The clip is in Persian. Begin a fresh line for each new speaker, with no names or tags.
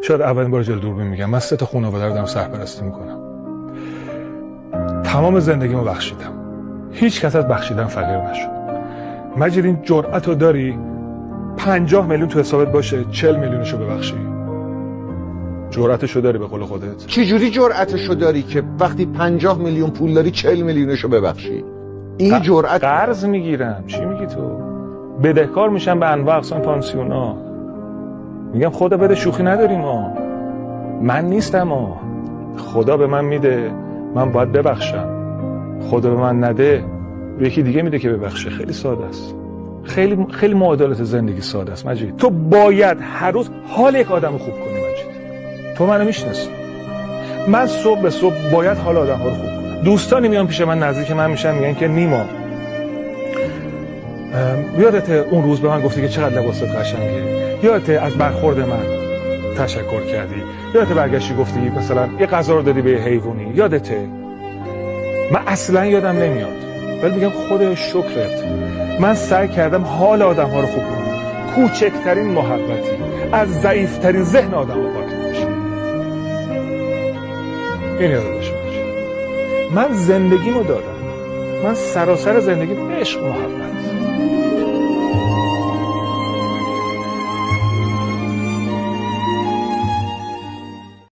شاید اولین بار جلوی دوربین میگم، من 3 تا خانواده رو دارم سرپرستی میکنم. تمام زندگیمو بخشیدم، هیچ کس از بخشیدن فقیر نشد. مجید این جرأت رو داری 50 میلیون تو حسابت باشه 40 میلیونشو ببخشی؟ جرأتشو داری به قول خودت؟
چجوری جرأتشو داری که وقتی 50 میلیون پول داری 40 میلیونشو ببخشی؟ این جرأت.
قرض میگیرم. چی میگی تو؟ بدهکار میشم به انواع اقسام پانسیونا. میگم خدا بده، شوخی نداریم ما. من نیستم ها. خدا به من میده، من باید ببخشم. خدا به من نده، به یکی دیگه میده که ببخشه. خیلی ساده است. خیلی معادلات زندگی ساده است مجید. تو باید هر روز حال یک آدمو خوب کنی مجید. تو منو میشناسی. من صبح به صبح باید حال آدم‌ها رو خوب کنم. دوستانی میان پیش من، نزدیک من میشن، میگن که نیما یادت اون روز به من گفتی که چقدر لباست قشنگه؟ یادت از برخورد من تشکر کردی؟ یادت برگشتی گفتی مثلا یه غذا رو دادی به حیوانی؟ یادته؟ من اصلا یادم نمیاد، ولی میگم خدا شکرت، من سعی کردم حال آدم‌ها رو خوب کنم. کوچکترین محبتی از ضعیف‌ترین ذهن آدم‌ها پاک میشه. این یاد باشه. من زندگیمو دادم، من سراسر زندگیم عشق، محبت.